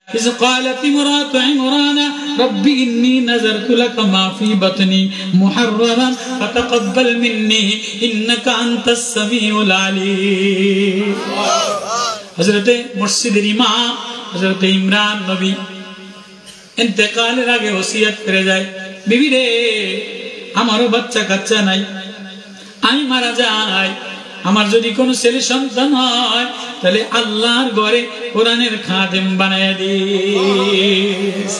إذ قالت امرأة عمران رب إني نذرت لك ما في بطني محررا فتقبل مني إنك أنت السميع العليم حضرت مرشد ইমাম হযরত ইমরান নবী ইন্তেকালের আগে ওসিয়ত করে যায়, বিবি রে আমারও বাচ্চা কাচ্চা নাই, আমি মারা যাই, আমার যদি কোনো ছেলে সন্তান হয় তাহলে আল্লাহর ঘরে কোরআনের খাদেম বানায় দিস।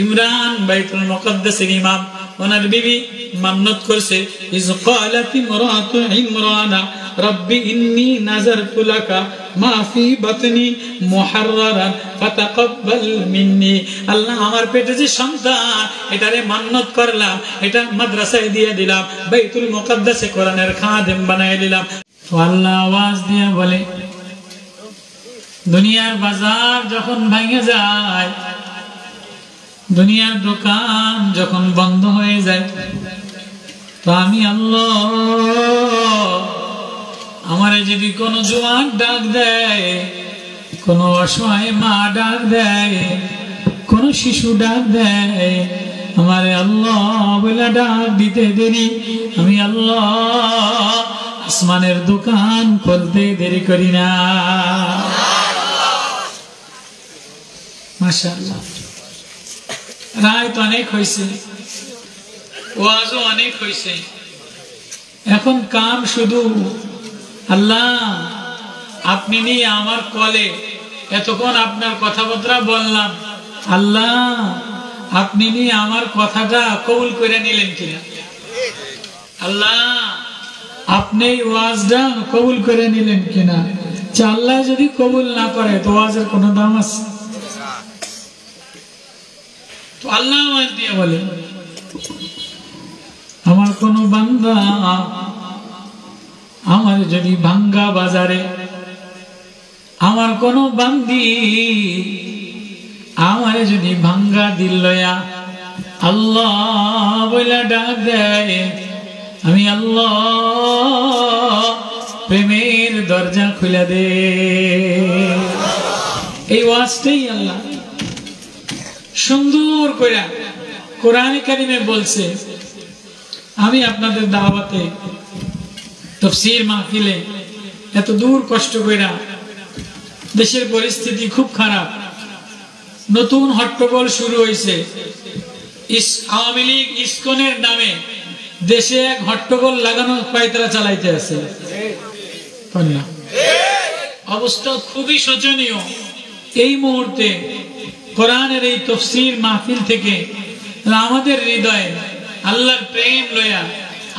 ইমরান বাইতুল মুকদ্দাসের ইমাম, ওনার বিবি মান্নত করছে, ইজ ক্বালাত ইমরাতু ইমরান রব্বি ইন্নী নাযারতু লাকা মা ফি বাতনি মুহাররারান ফাতাকাব্বাল মিন্নি। আল্লাহ আমার পেটে যে সন্তান এটারে মান্নত করলাম, এটা মাদ্রাসায় দিয়ে দিলাম, বাইতুল মুকদ্দাসে কোরআনের খাদেম বানায় দিলাম। তো আল্লাহ আওয়াজ দিয়ে বলে, দুনিয়ার বাজার যখন ভেঙে যায়, দুনিয়ার দোকান যখন বন্ধ হয়ে যায়, তো আমি আল্লাহ আমারে যদি কোনো জোয়ান ডাক দেয়, কোনো অসহায় মা ডাক দেয়, কোনো শিশু ডাক দেয়, আমারে আল্লাহ বলে ডাক দিতে দেরি, আমি আল্লাহ আসমানের দোকান খুলতে দেরি করি না। মাশাআল্লাহ, রায় তো অনেক হয়েছে, ওয়াজও অনেক হয়েছে, এখন কাম শুধু আল্লাহ আপনি নিয়ে আমার কলে এতক্ষণ আপনার কথাবার্তা বললাম, আল্লাহ আপনি নিয়ে আমার কথাটা কবুল করে নিলেন কিনা, আল্লাহ আপনি ওয়াজটা কবুল করে নিলেন কিনা। আল্লাহ যদি কবুল না করে তো ওয়াজের কোনো দাম আছে? তো আল্লাহ আওয়াজ দিয়ে বলে, আমার কোন বান্দা আমার যদি ভাঙ্গা বাজারে, আমার কোন বান্দি আমার যদি ভাঙ্গা দিল লয়া আল্লাহ বলে ডাক দেয়, আমি আল্লাহ প্রেমের দরজা খুলে দে। এই ওয়াজটাই আল্লাহ সুন্দর করে কোরআনে কারিমে বলছে। আমি আপনাদের দাওয়াতে তাফসীর মাহফিলে এত দূর কষ্ট কইরা, দেশের পরিস্থিতি খুব খারাপ, নতুন হট্টগোল শুরু হয়েছে, আওয়ামী লীগ ইসকনের নামে দেশে এক হট্টগোল লাগানো পায়তারা চালাইতে আছে, অবস্থা খুবই শোচনীয়। এই মুহূর্তে কোরআনের এই তাফসীর মাহফিল থেকে আমাদের হৃদয়ে আল্লাহর প্রেম লয়া,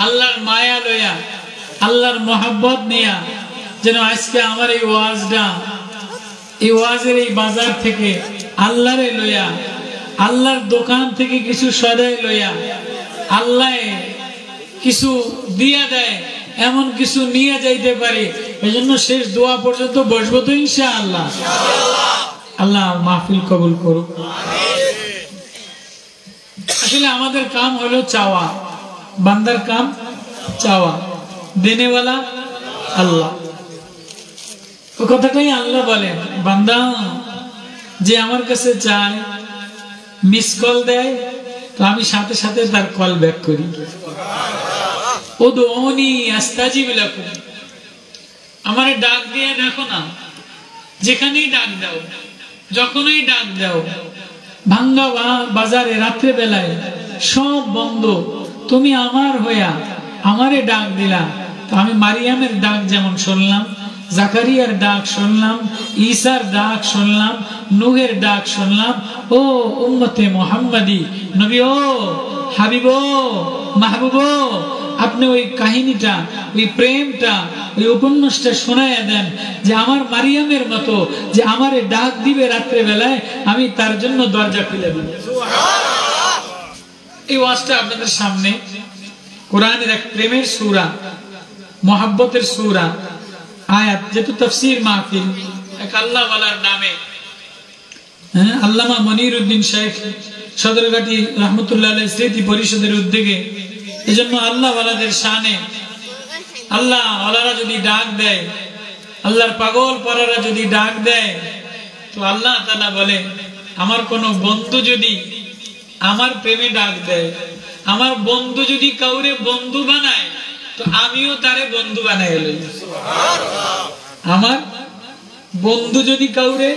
আল্লাহর মায়া লয়া, আল্লাহর মহব্বত নিয়া যেন আজকে আমার এই ওয়াজটা, এই ওয়াজের এই বাজার থেকে আল্লাহরে লয়া, আল্লাহর দোকান থেকে কিছু সদাই লয়া, আল্লাহ কিছু দিয়া দেয় এমন কিছু নিয়ে যাইতে পারি। এই জন্য শেষ দোয়া পর্যন্ত বসবো তো ইনশাআল্লাহ। আল্লাহ মাহফিল কবুল করুক। আসলে আমাদের কাম হলো চাওয়া, বান্দার কাম চাওয়া, দেনেওয়ালা আল্লাহ। ও কথাটাই আল্লাহ বলেন, বান্দা যে আমার কাছে চায়, মিস কল দেয়, তো আমি সাথে সাথে তার কল ব্যাক করি। উদউনি আস্তাজিব লাকুম, আমারে ডাক দিয়ে দেখো না, যেখানেই ডাক দাও, যখনই ডাক দাও, ভাঙ্গা বাজারে রাত্রে বেলায় সব বন্ধ, তুমি আমার হইয়া আমারে ডাক দিলা। তো আমি মারিয়ামের ডাক যেমন শুনলাম, জাকারিয়ার ডাক শুনলাম, ঈসার ডাক শুনলাম, নূহের ডাক শুনলাম, ও উম্মতে মুহাম্মাদি নবী, ও হাবিব, ও মাহবুব, আপনি ওই কাহিনীটা, ওই প্রেমটা, ওই উপন্যাসটা শোনায়া দেন, যে আমার মারিয়ামের মতো যে আমারে ডাক দিবে রাত্রে বেলায়, আমি তার জন্য দরজা খুলে দেব। এই ওয়াজটা আপনাদের সামনে কোরআনের এক প্রেমের সূরা, মহব্বতের সূরা, আয়াত, যেহেতু তাফসীর মাহফিল এক আল্লাহ ওয়ালার নামে, আল্লামা মনির উদ্দিন শেখ সদরঘাটি রহমতুল্লাহ আলাইহি স্মৃতি পরিষদের উদ্যোগে, এজন্য আল্লাহ ওয়ালাদের শানে, আল্লাহ ওয়ালারা যদি ডাক দেয়, আল্লাহর পাগল পারারা যদি ডাক দেয়, তো আল্লাহ তাআলা বলে আমার কোন বন্ধু যদি আমার প্রেমে ডাক দেয়, আমার বন্ধু যদি কাউরে বন্ধু বানায়, তো আমিও তারে বন্ধু বানাই লই। আমার বন্ধু যদি কাউরে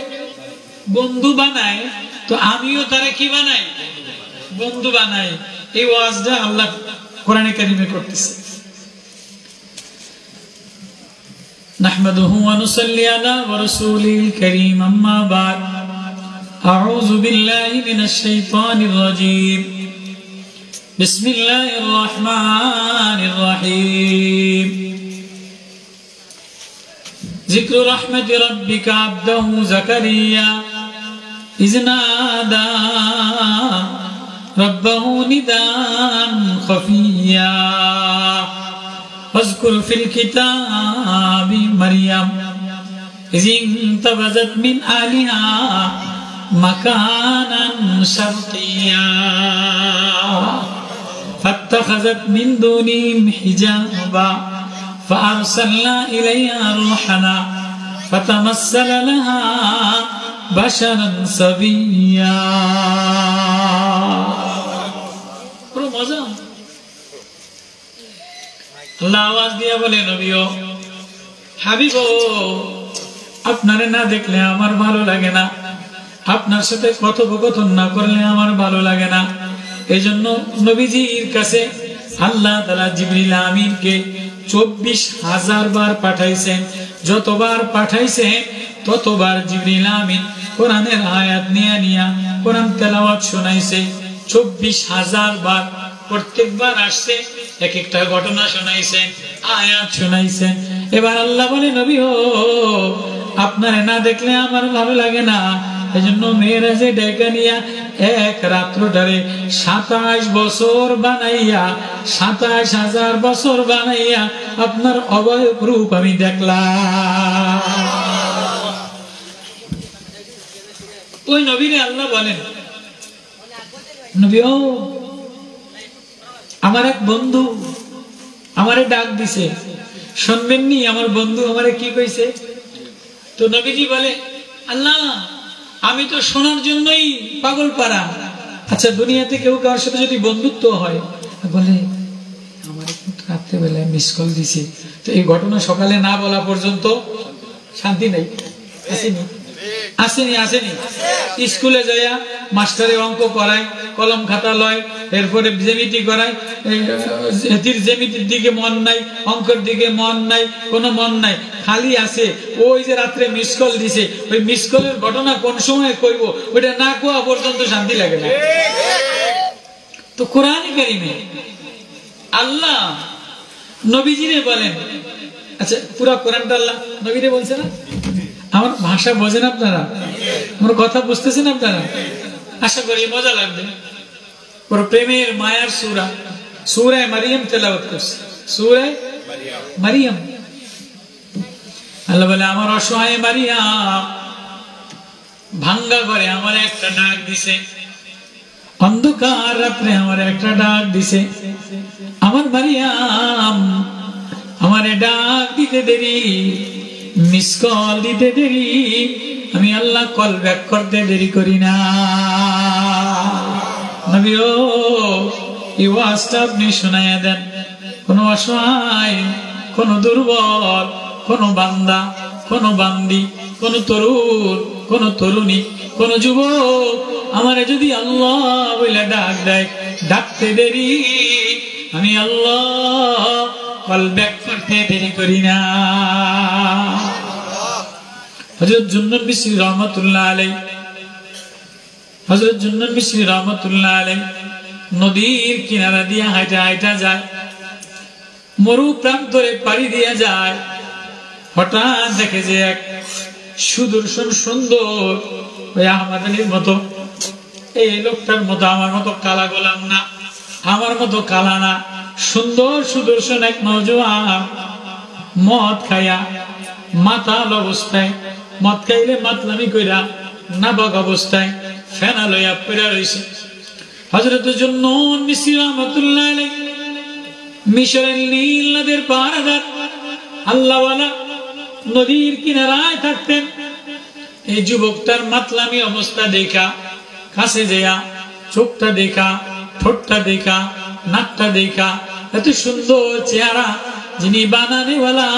বন্ধু বানায়, তো আমিও তারে কি বানাই? বন্ধু বানাই। এই ওয়াজটা আল্লাহ কোরআনে কারিমে করতেছে। নাহমাদুহু ওয়া নুসাল্লি আলা রাসূলিল কারীম, আম্মা বা'দ। আউযু বিল্লাহি মিনাশ শাইতানির রাজীম। বিসমিল্লাহির রহমানির রহিম। যিকরু রাহমাতি রাব্বিকা আবদাহু যাকারিয়া ইয নাদা রাব্বাহু নিদান খাফিয়া واذكر في الكتاب مريم إذ انتبذت من أهلها مكانا شرقيا فاتخذت من دونهم حجابا فأرسلنا إليها روحنا فتمثل لها بشرا سويا. আল্লাহ আওয়াজ দিয়া বলে, নবীও হাবিব, আপনারে না দেখলে আমার ভালো লাগে না, আপনার সাথে কথোপকথন না করলে আমার ভালো লাগে না। এই জন্য নবীজির কাছে আল্লাহ তাআলা জিবরিল আমিনকে 24,000 বার পাঠাইছেন। যতবার পাঠাইছেন ততবার জিবরিল আমিন কোরআনের আয়াত নিয়া কোরআন তেলাওয়াত শোনাইছে। 24,000 বার। প্রত্যেকবার আসছে এক একটা ঘটনা শোনাইছেন, আয়াত শোনাইছেন। এবার আল্লাহ বলে, নবী ও, আপনারে না দেখলে আমার ভালো লাগে না। এজন্য মেরাজে ডেকে নিয়া এক রাত্রটারে 27 বছর বানাইয়া, 27,000 বছর বানাইয়া আপনার অবয়ব রূপ আমি দেখলাম। ওই নবীরে আল্লাহ বলেন, নবী ও, আমার এক বন্ধু আমারে ডাক দিছে, শুনবেননি? আমার বন্ধু আমারে কি কইছে? তো নবীজি বলে, আল্লাহ, আমি তো শোনার জন্যই পাগল পারা। আচ্ছা, দুনিয়াতে কেউ কারোর সাথে যদি বন্ধুত্ব হয়, বলে আমার কিন্তু রাত্রেবেলায় মিস কল দিছে, তো এই ঘটনা সকালে না বলা পর্যন্ত শান্তি নেই। আসেনি আসেনি আসেনি স্কুলে যাইয়া মাস্টারে অঙ্ক করায়, কলম খাতা লয়, এরপরে জ্যামিতি করায়, জ্যামিতির দিকে মন নাই, অঙ্কের দিকে মন নাই, কোনো মন নাই, খালি আছে ওই যে রাত্রে মিস কল দিছে, ওই মিস কলের ঘটনা কোন সময় কইব ওইটা না কোয়া পর্যন্ত শান্তি লাগে না। তো কোরআনে কারিমে আল্লাহ নবীজিরে বলেন, আচ্ছা পুরা কোরআনটা আল্লাহ নবীরে বলছে না? আমার ভাষা বোঝেন আপনারা? আমার কথা বুঝতেছেন আপনারা? আশা করি মজা লাগবে। পুরো প্রেমের মায়ার সূরা, সূরা মারিয়াম তেলাওয়াত করছে। সূরা মারিয়াম। আল্লাহ বলে, আমার অসহায় মারিয়াম ভাঙ্গা ঘরে আমার একটা ডাক দিছে, অন্ধকার রাত্রে আমার একটা ডাক দিছে। আমার মারিয়াম আমারে ডাক দিতে দেরি, মিস কল দিতে দেরি, আমি আল্লাহ কল ব্যাক করতে দেরি করি না। নবী ও, এই ওয়াজটা আপনি শোনাইয়া দেন। কোন অসহায়, কোন দুর্বল, কোন বান্দা, কোন বান্দি, কোন তরুণ, কোন তরুণী, কোন যুবক আমারে যদি আল্লাহ বলে ডাক দেয়, ডাকতে দেরি, আমি আল্লাহ কল ব্যাক করতে দেরি করি না। হযরত জুন্নুন বিসরি রাহমাতুল্লাহ আলাইহি, হযরত জুন্নুন বিসরি রাহমাতুল্লাহ আলাইহি নদীর কিনারা দিয়ে হাঁটা হাঁটা যায়, মরু প্রান্তরে পাড়ি দিয়ে যায়। হঠাৎ দেখে যে এক সুদর্শন সুন্দর, ওই আহমদ আলীর মতো, এই লোকটার মতো, আমার মতো কালা গোলাম না, আমার মতো কালা না, সুন্দর সুদর্শন এক নওজোয়ান মদ খাইয়া মাতাল অবস্থায়, মদ খাইলে মাতলামি কইরা নাবাক অবস্থায় ফেনা লইয়া পড়া রইছে। হযরত জুন্নুন বিসরি রাহমাতুল্লাহ আলাইহি মিশরের নীল নদের পাহাড়ার আল্লাহওয়ালা নদীর কিনারায় থাকতেন। এই যুবকটার মাতলামি অবস্থা দেখা কাছে যেয়া চোখটা দেখা, ঠোঁটটা দেখা, নাকটা দেখা, এত সুন্দর চেহারা, যিনি বানানেওয়ালা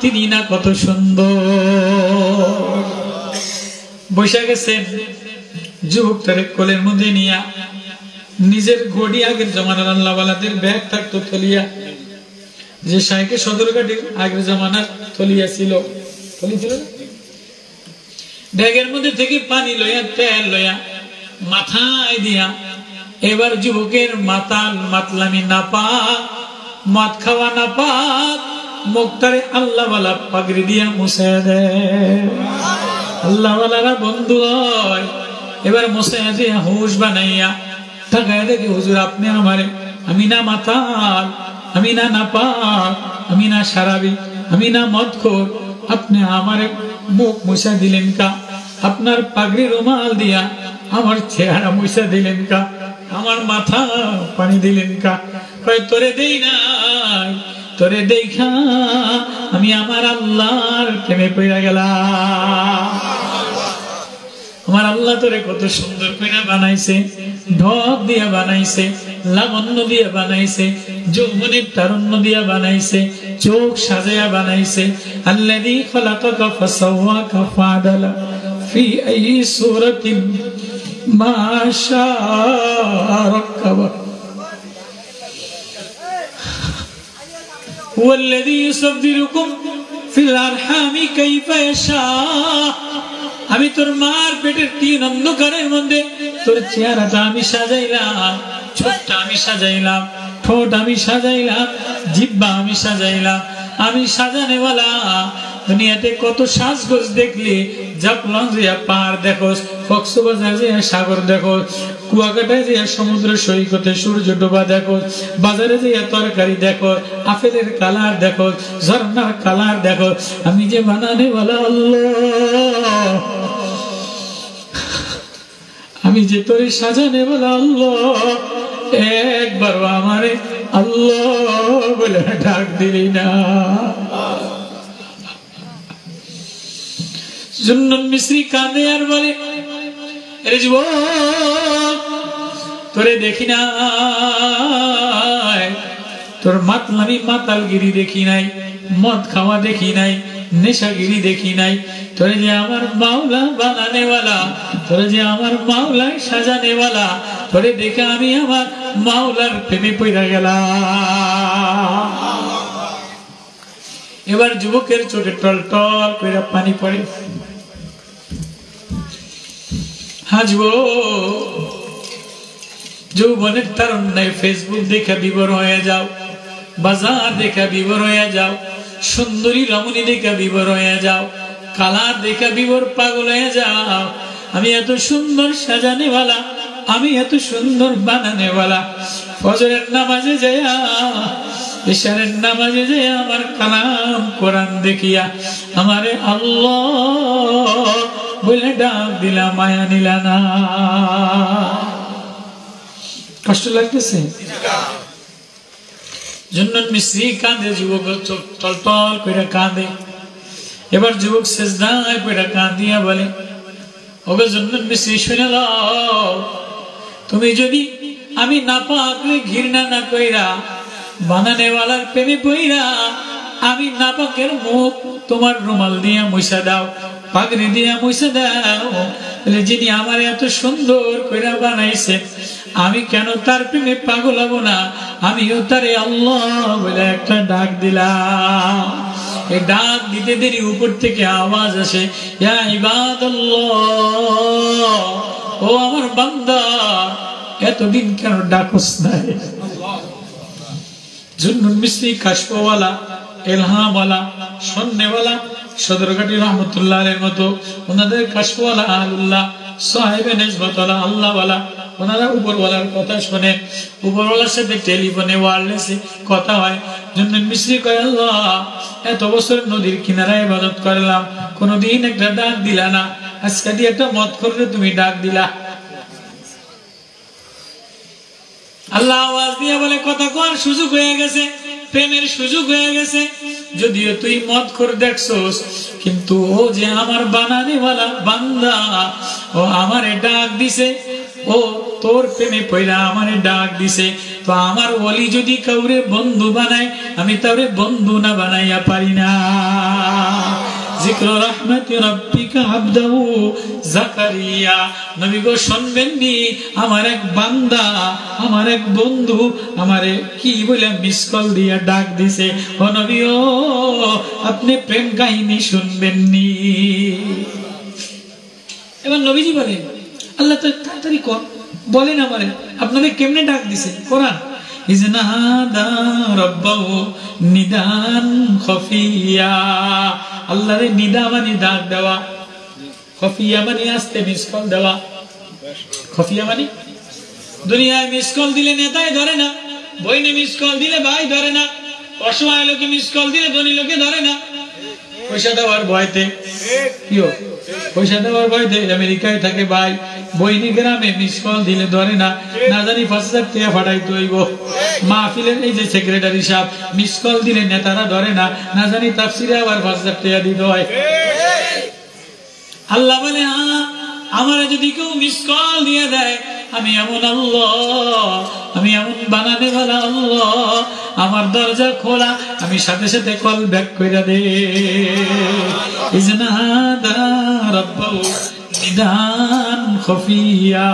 তিনি না কত সুন্দর। বসে গেছেন, যুবকটারে কোলের মধ্যে নিয়া, নিজের ঘড়ি আগের জমানার আল্লাহওয়ালাদের ব্যাগ থাকতো থলিয়া, যে শাইখে সদরঘাটের আগের জমানার থলিয়া ছিল, থলি ছিল না, ব্যাগের মধ্যে থেকে পানি লইয়া, তেল লইয়া মাথায় দিয়া, এবার যুবকের মাতাল মাতলামি না পাক, মদ খাওয়া না পাক, মুখটারে আল্লাহওয়ালা পাগড়ি দিয়া মুছে দেয়। আল্লাহওয়ালারা বন্ধু হয়, এবার মুছে দিয়া হুশ বানাইয়া তাকায় দেখে, হুজুর আপনি আমারে, আমি না মাতাল, আমি না নাপাক, আমি না সারাবি, আমি না মদখোর, আপনি আমারে মুখ মুছে দিলেন কা? আপনার পাগড়ি রুমাল দিয়া আমার চেহারা মুছে দিলেন কা? আমার মাথা পানি দিলেন কা? কয় তোরে দেই নাই, তোরে দেখা আমি আমার আল্লাহর প্রেমে পড়ে গেলাম। আমার আল্লাহ তোরে কত সুন্দর করে বানাইছে, ঢক দিয়া বানাইছে, লাবণ্য দিয়া বানাইছে, যৌবনের তারুণ্য দিয়া বানাইছে, চোখ সাজায়া বানাইছে। আল্লাযী খালাকাকা ফাসাওয়াকা ফাআদালা ফি আইয়ি সূরাতিন মা শাআ রাক্কাবা হুয়াল্লাযী ইউসাব্বিরুকুম ফিল আরহামি কাইফা ইয়াশা। আমি তোর মার পেটের 3 অন্ধকারের মধ্যে তোর চেহারাটা আমি সাজাইলাম, ঠোঁটটা আমি সাজাইলাম, ঠোঁট আমি সাজাইলাম, জিহ্বা আমি সাজাইলাম। আমি সাজানেওয়ালা। দুনিয়াতে কত সাজগোজ দেখলি, জাফলং যে পাহাড় দেখোস, কক্সবাজার যে সাগর দেখোস, কুয়াকাটায় যে সমুদ্র সৈকতে সূর্য ডোবা দেখোস, বাজারে যে তরকারি দেখোস, আপেলের কালার দেখোস, ঝর্ণার কালার দেখোস। আমি যে বানানেওয়ালা আল্লাহ, আমি যে তোর সাজানেওয়ালা আল্লাহ, একবার আমারে আল্লাহ বলে ডাক দিলি না। জুন্নুন মিসরি কাঁদে আর বলে, আরে যুবক তোরে দেখি না, তোর মাতলামি মাতালগিরি দেখি নাই, মদ খাওয়া দেখি নাই, নেশাগিরি দেখি নাই। তোরে যে আমার মাওলা বানানেওয়ালা, তোরে যে আমার মাওলা সাজানেওয়ালা, তোরে দেখে আমি আমার মাওলার প্রেমে পড়ে গেলাম। এবার যুবকের চোখে টল টল করে পানি পড়ে। হাজবো যৌবনের তারুণ্যে ফেসবুক দেখে বিবর হয়ে যাও, বাজার দেখে বিবর হয়ে যাও, সুন্দরী রমণী দেখে বিবর হয়ে যাও, কালার দেখে বিবর পাগল হয়ে যাও। আমি এত সুন্দর সাজানেওয়ালা, আমি এত সুন্দর বানানেওয়ালা। ফজরের নামাজে যাইয়া, ইশারের নামাজে যাইয়া আমার কালাম কোরআন দেখিয়া আমারে আল্লাহ বলে ডাক দিলা, মায়া নিলা না। কষ্ট লাগতেছে? জুন্নুন মিসরি কাঁদে, যুবক চোখ টলটল করে কাঁদে। এবার যুবক সেজদায় পড়ে কাঁদিয়া বলে, ওগো জুন্নুন মিসরি শুনে লও, তুমি যদি আমি নাপাক ঘৃণা না কইরা, বানানেওয়ালার প্রেমে পইরা আমি নাপাকের মুখ তোমার রুমাল দিয়ে মুছা দাও, পাগড়ি দিয়ে মুছে দাও, যিনি আমার এত সুন্দর করে বানাইছে, আমি কেন তার প্রেমে পাগল হব না? আমিও তারে আল্লাহ বলে একটা ডাক দিলাম। এই ডাক দিতে দেরি উপর থেকে আওয়াজ আসে, ইয়া ইবাদাল্লাহ, ও আমার বান্দা, এতদিন কেন ডাকস নাই? জুন্নুন মিসরি কাশফওয়ালা, ইলহামওয়ালা, সন্নেওয়ালা, সদরঘাটি রহমতুল্লাহ এর মতো ওনাদের কাশফওয়ালা আল্লাহ, সাহেবে নেজবতওয়ালা আল্লাহওয়ালা, ওনারা উপরওয়ালার কথা শোনেন, উপরওয়ালার সাথে টেলিফোনে ওয়্যারলেসে কথা হয়। জুন্নুন মিসরি কয়, আল্লাহ এত বছর নদীর কিনারায় ইবাদত করলাম, কোনদিন একটা ডাক দিলা না, আজকে দিয়ে একটা মত করে তুমি ডাক দিলা। আল্লাহ আওয়াজ দিয়ে বলে, কথা কর সুযোগ হয়ে গেছে, প্রেমের সুযোগ হয়ে গেছে। যদিও তুই মদ করে দেখছস, কিন্তু ও যে আমার বানানেওয়ালা বান্দা, ও আমারে ডাক দিছে, ও তোর প্রেমে পয়লা আমারে ডাক দিছে, তো আমার ওলি যদি কাউরে বন্ধু বানায় আমি তারে বন্ধু না বানাইয়া পারি না। জিক্র রাহমাতি রাব্বিকা আবদাহু জাকারিয়া, নবী গো শুনবেননি আমার এক বান্দা, আমার এক বন্ধু আমারে কি বলে মিস কল দিয়া ডাক দিছে। ও নবী ও আপনি প্রেম কাহিনী শুনবেননি। এবার নবীজি বলেন আল্লাহ তো তাড়াতাড়ি কর, বলেন আমারে আপনারে কেমনে ডাক দিছে। কোরআন ইজনাদা রাব্বাহু নিদান খফিয়া, আল্লাহরে নিদা মানে ডাক দেওয়া, খফিয়া মানে আস্তে মিস কল দেওয়া। খফিয়া মানে দুনিয়ায় মিস কল দিলে নেতাই ধরে না, বইনে মিস কল দিলে ভাই ধরে না, অসহায় লোকে মিস কল দিলে ধনী লোকে ধরে না। পয়সা দেওয়ার ভয়তে, পয়সা দেওয়ার ভয়তে আমেরিকায় থাকে ভাই, বইনি গ্রামে মিস কল দিলে ধরে না, না জানি 5,000 টাকা ফাটাইতে হইব। মাহফিলের এই যে সেক্রেটারি সাহেব মিস কল দিলে নেতারা ধরে না, না জানি তাফসিরে আবার 5,000 টাকা দিতে হয়। আল্লাহ বলে আমার যদি কেউ মিস কল দিয়ে দেয় আমি এমন আল্লাহ, আমি এমন বানানে वाला আল্লাহ, আমার দরজা খোলা আমি সাথে সাথে কল ব্যাক কইরা দে। ইজনাদা রাব্বাহু নিদান খফিয়া,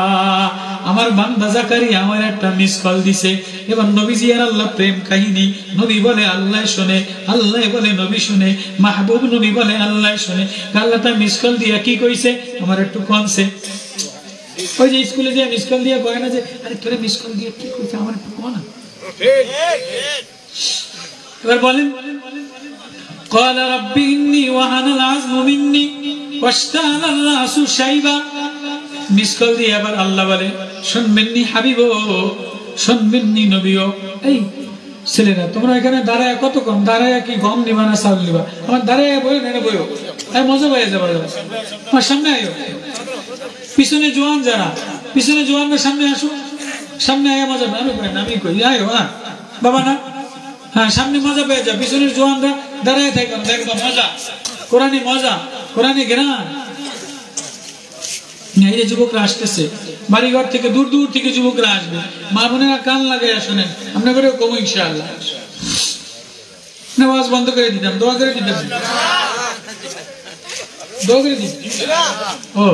আমার বান্দা জাকারিয়া আমার একটা মিস কল দিছে। এবার নবীজি আর আল্লাহ প্রেম কাহিনী, নবী বলে আল্লাহ শুনে, আল্লাহ বলে নবী শুনে, মাহবুব নবী বলে আল্লাহ শুনে। আল্লাহ তা মিস কল দিয়া কি কইছে আমার একটু কোনছে, ওই যে স্কুলে যে মিস কল দিয়া কয় না যে আরে তোরে মিস কল দিয়া কি কইছে আমার একটু কোন। এবার বলেন قال رب إني وهن العظم مني واشتعل الرأس شيبا, মিস কল দিয়ে আবার আল্লাহ বলে শুনবেননি হাবিব, শুনবেননি নবীও। এই ছেলেরা তোমরা এখানে দাঁড়ায় কতক্ষণ, দাঁড়ায় কি গম নিবা না চাউল নিবা? আমার দাঁড়ায় বইও না বইও, তাই মজা পাইয়া যাবো। আমার সামনে আয়ো, পিছনে জোয়ান যারা, পিছনে জোয়ানরা সামনে আসো, সামনে আয়া মজা পাই। আমি কই আয়ো হ্যাঁ বাবা না, হ্যাঁ সামনে মজা পেয়ে যা, পিছনের জোয়ানরা দাঁড়ায় থাকবেন, দেখবো মজা, কোরআনে মজা, কোরআনে জ্ঞান। এই যে যুবকরা আসতেছে বাড়িঘর থেকে, দূর দূর থেকে যুবকরা আসবে, মা বোনেরা কান লাগাইয়া শোনেন, আপনাদেরও কমো ইনশাআল্লাহ। নামাজ বন্ধ করে দিতাম, দোয়া করে দিতাম, দোয়া করে দিতাম। ও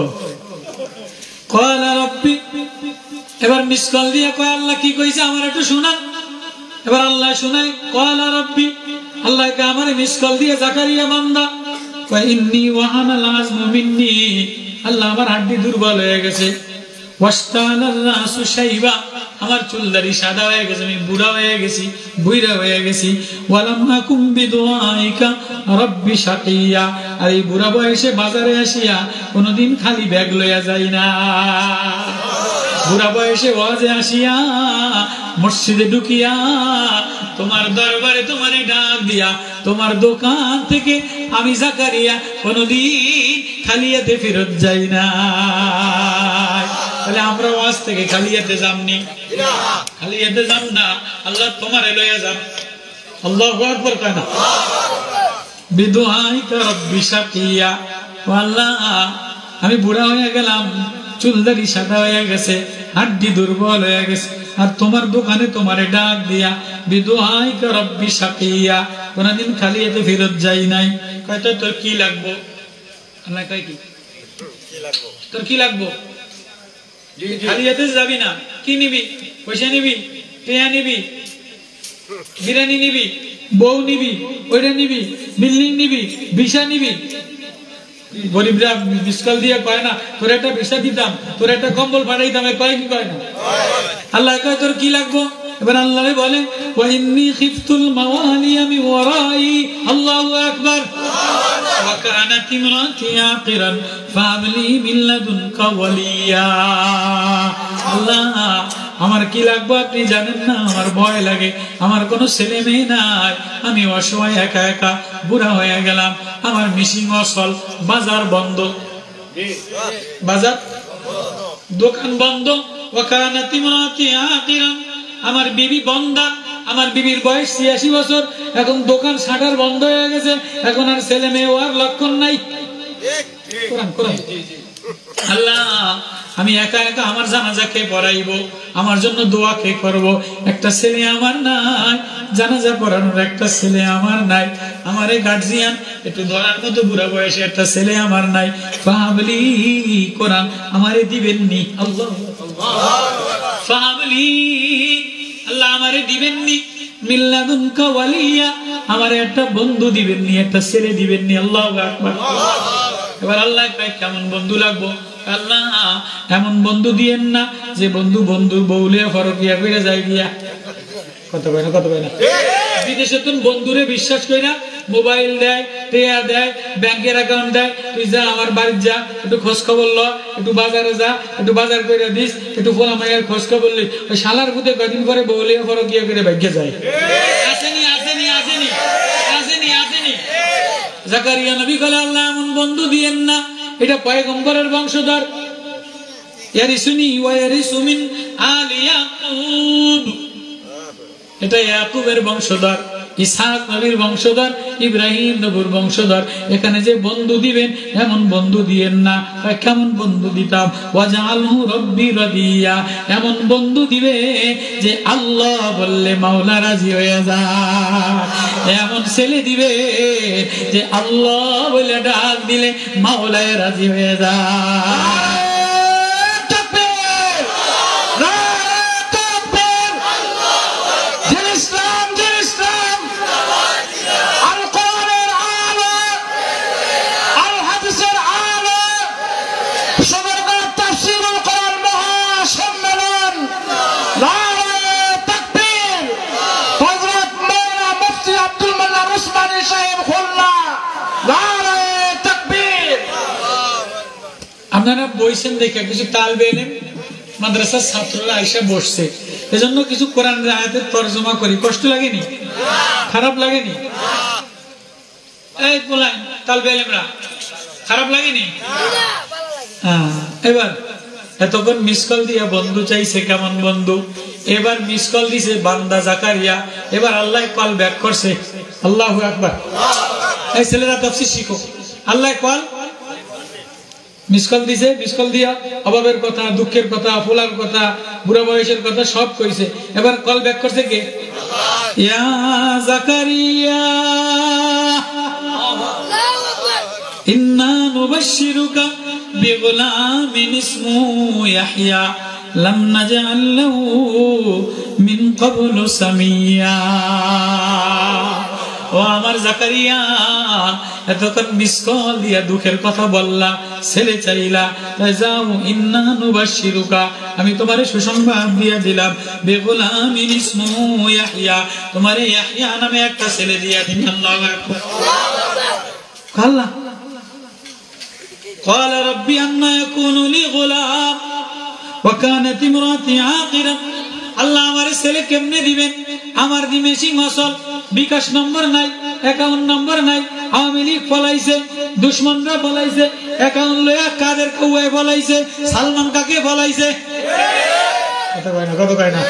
কলা রব্বি, এবার মিস কল দিয়ে কয় আল্লাহ কি কইছে আমার একটু শোনান। এবার আল্লাহ শোনায় কলা রব্বি, আল্লাহকে আমারে মিস কল দিয়ে জাকারিয়া বান্দা কয় ইন্নী ওয়াহানাল আযমু মিন্নী, আল্লাহ আমার হাড্ডি দুর্বল হয়ে গেছে, ওয়াশতালার রাসু শাইবা, আমার চুলদারি সাদা হয়ে গেছে, আমি বুড়া হয়ে গেছি, বুইড়া হয়ে গেছি। ওয়ালাম আকুম বিদুআইকা রাব্বি শাকিয়া, আর এই বুড়া বয়সে বাজারে আসিয়া কোনদিন খালি ব্যাগ লইয়া যাই না। বুড়া বয়সে ওয়াজে আসিয়া, মসজিদে ঢুকিয়া, তোমার দরবারে তোমারে ডাক দিয়া, তোমার দোকান থেকে আমি জাকারিয়া কোনদিন খালি হাতে ফেরত যাই না। তাহলে আমরা ওয়াজ থেকে খালি হাতে যামনি, খালি হাতে যাম না, আল্লাহ তোমারে লইয়া যান। আল্লাহু আকবার কয় না, বিদুআইকা রাব্বি শাকিয়া, আল্লাহ আমি বুড়া হয়ে গেলাম, চুলদারি সাদা হয়ে গেছে, হাড্ডি দুর্বল হয়ে গেছে, আর তোমার দোকানে তোমারে ডাক দিয়া বিদুআইকা রাব্বি শাকিয়া, কোনদিন খালি হাতে ফেরত যাই নাই। কয় তোর কি লাগবো? আল্লাহ কয় কি লাগবো, তোর কি লাগবো? খালি হাতে যাবি না, কি নিবি? পয়সা নিবি, টেয়া নিবি, বিরিয়ানি নিবি, বউ নিবি, ওইটা নিবি, বিল্ডিং নিবি, ভিসা নিবি? গরিবরা মিসকাল দিয়ে কয় না তোর একটা ভিসা দিতাম, তোর একটা কম্বল পাঠাইতাম, কয় কি কয় না? আল্লাহ কয় তোর কি লাগবো? এবার আল্লাহ বলে ওয়া ইন্নী খিফতুল মাওয়ালিয়া মিন ওয়ারাই, আল্লাহু আকবার, ওয়া কানাত ইমরাতি আকিরান ফাহাবলি মিন লাদুনকা ওয়ালিয়া। আল্লাহ আমার কি লাগবে আপনি জানেন না, আমার ভয় লাগে, আমার কোনো ছেলে মেয়ে নাই, আমি অসহায় একা একা বুড়া হয়ে গেলাম, আমার মিশিং অসল, বাজার বন্ধ, বাজার দোকান বন্ধ, ওয়াকানাত ইমরাতি আকিরান, আমার বিবি বন্ধা, আমার বিবির বয়স 86 বছর, এখন দোকান শাটার বন্ধ হয়ে গেছে, এখন আর ছেলে মেয়ে আর লক্ষণ নাই। কোরআন কোরআন। আল্লাহ আমি একা একা আমার জানাজা কে পড়াইবো, আমার জন্য দোয়া কে করব? একটা ছেলে আমার নাই, জানাজা পড়ানোর একটা ছেলে আমার নাই, আমারে গার্জিয়ান একটু ধরার মতো বুড়া বয়সে একটা ছেলে আমার নাই। ফাহাবলি, কোরআন আমারে দিবেননি, আল্লাহ ফাহাবলি, আল্লাহ আমারে দিবেননি, মিল্লাদুনকা ওয়ালিয়া, আমারে একটা বন্ধু দিবেননি, একটা ছেলে দিবেননি। আল্লাহু আকবার। এবার আল্লাহ কয় কেমন বন্ধু লাগবো? আল্লাহ এমন বন্ধু দিয়েন না যে বন্ধু বন্ধুর বউলে ফরকিয়া করে যায় গিয়া। কত কয় না, কত কয় না। বিদেশে তো বন্ধুরে বিশ্বাস করে না, মোবাইল দেয়, টেয়া দেয়, ব্যাংকের অ্যাকাউন্ট দেয়, তুই যা আমার বাড়ি যা, একটু খোঁজ খবর ল, একটু বাজারে যা, একটু বাজার করে দিস, একটু ফোলা মাইয়ার খোঁজ খবর লি। ওই শালার ভূতে কদিন পরে বউলে ফরকিয়া করে ভাগ্যে যায়। আসেনি আসেনি আসেনি আসেনি আসেনি। জাকারিয়া নবী বলে আল্লাহ এমন বন্ধু দিয়েন না, এটা পয়গম্বরের বংশধর, ইয়ারিসুনি ওয়া ইয়ারিসু মিন আলি ইয়াকুব, এটা ইয়াকুবের বংশধর, ইসহাক নবীর বংশধর, ইব্রাহিম নবীর বংশধর। এখানে যে বন্ধু দিবেন এমন বন্ধু দিয়েন না। কেমন বন্ধু দিতাম? ওয়াজআলহু রাব্বি রাদিয়া, এমন বন্ধু দিবে যে আল্লাহ বললে মাওলা রাজি হয়ে যায়, এমন ছেলে দিবে যে আল্লাহ বলে ডাক দিলে মাওলায় রাজি হয়ে যায়। আপনারা বইছেন দেখে কিছু তালবে এলেম মাদ্রাসার ছাত্ররা আইসা বসছে, এজন্য কিছু কোরআনের আয়াতের তরজমা করি। কষ্ট লাগেনি? খারাপ লাগেনি? এই বলেন তালবে এলেমরা, খারাপ লাগেনি? এবার এতক্ষণ মিস কল দিয়া বন্ধু চাইছে, কেমন বন্ধু? এবার মিস কল দিছে বান্দা জাকারিয়া, এবার আল্লাহ কল ব্যাক করছে। আল্লাহু আকবার। এই ছেলেরা তাফসীর শিখো। আল্লাহ কল মিস কল দিছে, মিস কল দিয়া অভাবের কথা, দুঃখের কথা, ফুলার কথা, বুড়া বয়সের কথা সব কইছে। এবার কল ব্যাক করছে কে? ইয়া জাকারিয়া ইন্না নুবাশশিরুকা বিগুলামিন ইসমুহু ইয়াহইয়া লাম নাজআল লাহু মিন ক্বাবলু সামিয়া। ও আমার জাকারিয়া, এতক্ষণ মিস কল দিয়া দুঃখের কথা বললা, ছেলে চাইলা, তাই যাও, ইন্না নুবাশশিরুকা, আমি তোমারে সুসংবাদ দিয়া দিলাম, বিগুলামিন ইসমুহু ইয়াহইয়া, তোমারে ইয়াহইয়া নামে একটা ছেলে দিয়া দিন। আল্লাহু আকবার। আল্লাহ قال ربي أنى يكون لي غلام وكانت امرأتي عاقرا। আল্লাহ আমারে ছেলে কেমনে দিবেন? আমার দিমে সিংহাসন, বিকাশ নম্বর নাই, অ্যাকাউন্ট নম্বর নাই, আওয়ামী লীগ ফলাইছে, দুশ্মনরা ফলাইছে, অ্যাকাউন্ট লইয়া কাদের কৌয়ায় ফলাইছে, সালমান কাকে ফলাইছে। কথা কয় না, কথা কয় না।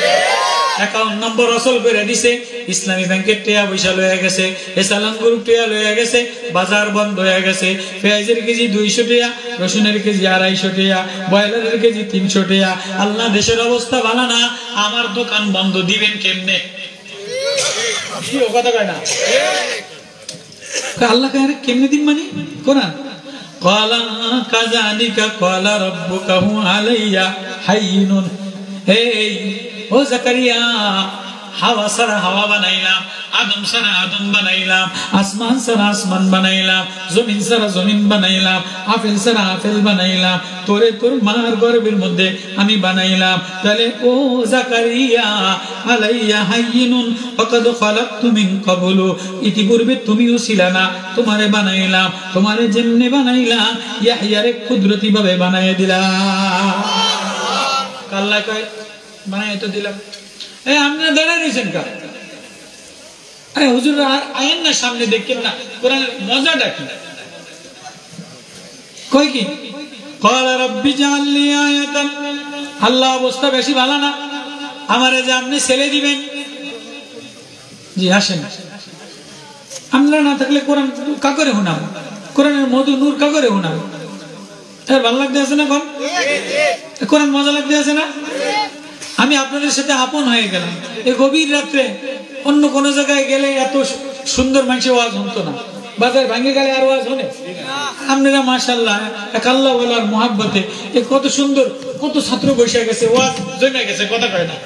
অ্যাকাউন্ট নম্বর অসল করে দিছে, ইসলামী ব্যাংকের টেয়া পয়সা লয়ে গেছে, এসালাম গ্রুপ টেয়া লয়ে গেছে, বাজার বন্ধ হয়ে গেছে, পেঁয়াজের কেজি 200 টাকা, রসুনের কেজি 250 টাকা, ব্রয়লারের কেজি 300 টাকা। আল্লাহ দেশের অবস্থা ভালো না, আমার দোকান বন্ধ দিবেন কেমনে? কথা কয় না। আল্লাহ কেমনে দিন মানে কোরআন ক্বালা কাযালিকা ক্বালা রাব্বুকা হু আলাইয়া হাইয়ুন। এই ও জাকারিয়া, হাওয়া সারা হাওয়া বানাইলাম, আদম সারা আদম বানাইলাম, আসমান সারা আসমান বানাইলাম, জমিন সারা জমিন বানাইলাম, আপেল সারা আপেল বানাইলাম, তোরে তোর মার গর্ভের মধ্যে আমি বানাইলাম। তাহলে ও জাকারিয়া, আলাইয়া হাইয়িনুন ফাকাদ খালাকতু মিন ক্বাবলু, ইতিপূর্বে তুমিও ছিলা না, তোমারে বানাইলাম, তোমারে যেমনে বানাইলাম ইয়াহইয়ারে কুদরতি ভাবে বানায় দিলাম। আল্লাহ কয় বানাই তো দিলাম। আপনারা দাঁড়ায় রয়েছেন কা? হুজুর আয়েন না সামনে, দেখেন না কোরআনের মজাটা কি? কই কি ক্বালা রাব্বি জাআলনি আয়াতান, আল্লাহ অবস্থা বেশি ভালো না, আমারে যে আপনি ছেলে দিবেন। জি আসেন, আমরা না থাকলে কোরআন কাকরে হুনাম, কোরআনের মধু নূর কাকরে হুনাম? ভালো লাগতে আছে না? কোরআন মজা লাগতে আছে না? আমি আপনাদের সাথে আপন হয়ে গেলাম। এই গভীর রাত্রে অন্য কোন জায়গায় গেলে এত সুন্দর মানুষের ওয়াজ হতো না, বাজার ভাঙে গেলে আর ওয়াজ হনে। আপনারা মাশাআল্লাহ এক আল্লাহ ওয়ালার মুহাব্বতে কত সুন্দর, কত ছাত্র বসে গেছে, ওয়াজ জমে গেছে, কথা কয় না।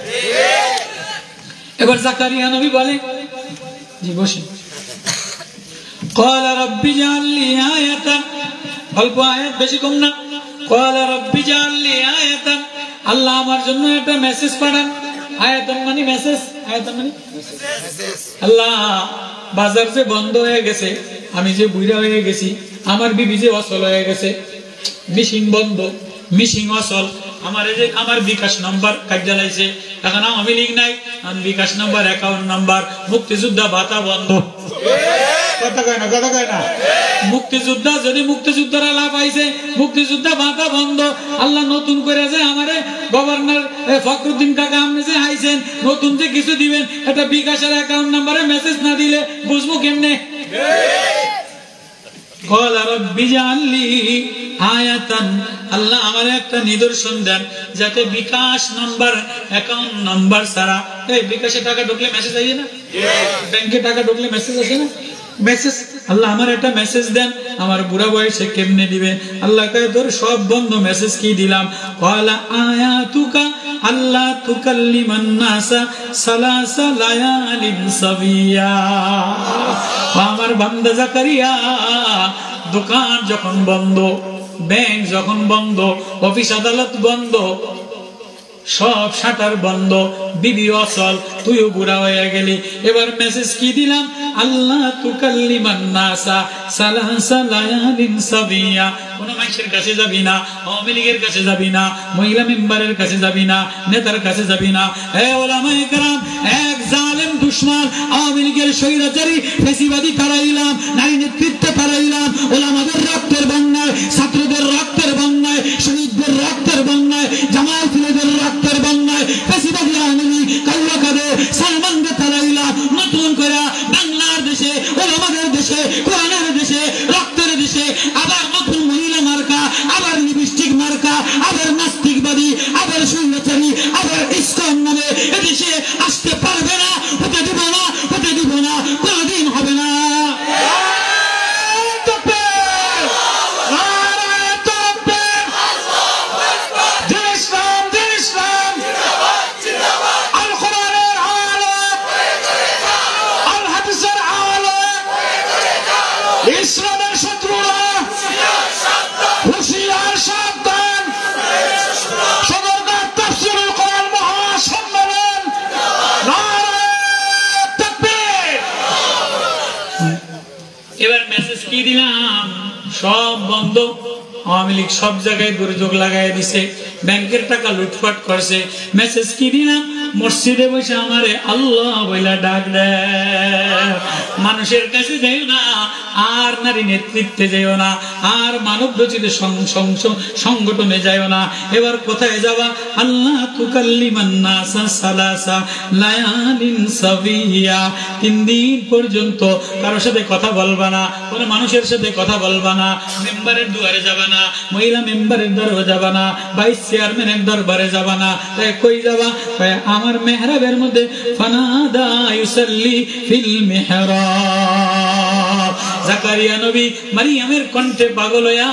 এবার জাকারিয়া নবী বলে, জি বসেন। قال رب اجعل لي آية، অল্প আয়াত, বেশি কম না। قال رب اجعل لي آية, আল্লাহ আমার জন্য একটা মেসেজ পাঠান। আয়াতন মানে মেসেজ, আয়াতন মানে আল্লাহ বাজার যে বন্ধ হয়ে গেছে, আমি যে বুইড়া হয়ে গেছি, আমার বিবি যে অচল হয়ে গেছে, মিশিং বন্ধ, মিশিং অচল, আমার বিকাশ নাম্বার কাজ জ্বালাইছে, এখন আওয়ামী লীগ নাই, বিকাশ নাম্বার, অ্যাকাউন্ট নাম্বার, মুক্তিযোদ্ধা ভাতা বন্ধ। কথা কয় না, কথা কয় না। মুক্তিযোদ্ধা যদি মুক্তিযোদ্ধারা লাভ আইছে, মুক্তিযোদ্ধা ভাতা বন্ধ। আল্লাহ নতুন করে যে আমারে গভর্নর ফখরুদ্দিন কাকা আপনি যে আইছেন, নতুন যে কিছু দিবেন, একটা বিকাশের অ্যাকাউন্ট নাম্বারে মেসেজ না দিলে বুঝবো কেমনে? আল্লাহ আমার একটা নিদর্শন দেন, যাতে বিকাশ নাম্বার, অ্যাকাউন্ট নাম্বার ছাড়া, এই বিকাশে টাকা ঢুকলে মেসেজ আসে না, ব্যাংকে টাকা ঢুকলে মেসেজ আসে না, মেসেজ। আল্লাহ আমার একটা মেসেজ দেন, আমার বুড়া বয়সে কেমনে দিবে? আল্লাহ কয় তোর সব বন্ধ, মেসেজ কি দিলাম? ক্বালা আয়াতুকা আল্লাহ তুকাল্লিমান নাসা সালাসা লায়ালিন সাবিয়া। আমার বান্দা জাকারিয়া, দোকান যখন বন্ধ, ব্যাংক যখন বন্ধ, অফিস আদালত বন্ধ, সব শাটার বন্ধ, বিবি অচল, তুইও বুড়া হয়ে গেলি, এবার মেসেজ কি দিলাম? আল্লাহ তুকাল্লিমান নাসা সালাসা লায়ালিন সাবিয়া। কোন মানুষের কাছে যাবি না, আওয়ামী লীগের কাছে যাবি না, মহিলা মেম্বারের কাছে যাবি না, নেতার কাছে যাবি না। হে ওলামায়ে কেরাম, এক জালেম দুশমন আওয়ামী লীগের স্বৈরাচারী ফ্যাসিবাদী তারাইলাম, নারী নেতৃত্বে তারাইলাম, ওলামাদের রক্তের বন্যায়, ছাত্রদের রক্তের বন্যায়, শহীদদের রক্তের বন্যায়, জামায়াতীদের রক্তের বন্যায়, ফ্যাসিবাদী আওয়ামী লীগ কাউয়া কাদের সালমানদের তারাইলাম। নতুন করে বাংলার দেশে, ওলামাদের দেশে, কোরআনের দেশে, রক্তের দেশে আবার নতুন মহিলা মার্কা, আবার লিপস্টিক মার্কা, আবার নাস্তিকবাদী, আবার শৈলচারী, আবার ইসলাম নামে এদেশে আসতে পারবে না, হতে দিব না, হতে দিব না, কোনদিন হবে না। ইসলামের শত্রুরা হুঁশিয়ার সাবধান। সদরঘাট তাফসীরুল কোরআন মহাসম্মেলন, নারে তাকবীর। এবার মেসেজ কি দিলাম? সব বন্ধ, আওয়ামী লীগ সব জায়গায় দুর্যোগ লাগাই দিছে, ব্যাংকের টাকা লুটপাট করছে। মেসেজ কি দিলাম? মসজিদে বসে আমারে আল্লাহ বইলা ডাক দেয়। মানুষের কাছে যাইও না, আর নারী নেতৃত্বে যাইও না, আর মানব রচিত সংগঠনে যাইও না। এবার কোথায় যাবা? আল্লাহ তুকাল্লিমান নাসা সালাসা লায়ালিন সাবিয়া। 3 দিন পর্যন্ত কারোর সাথে কথা বলবা না, কোনো মানুষের সাথে কথা বলবা না, মেম্বারের দুয়ারে যাবা না, মহিলা মেম্বারের দরবারে যাবা না, ভাইস চেয়ারম্যানের দরবারে যাবা না। কই যাবা? আমার মেহরাবের মধ্যে, ফানাদা ইউসাল্লি ফিল মিহরাব। জাকারিয়া নবী মারিয়ামের কণ্ঠে পাগল হইয়া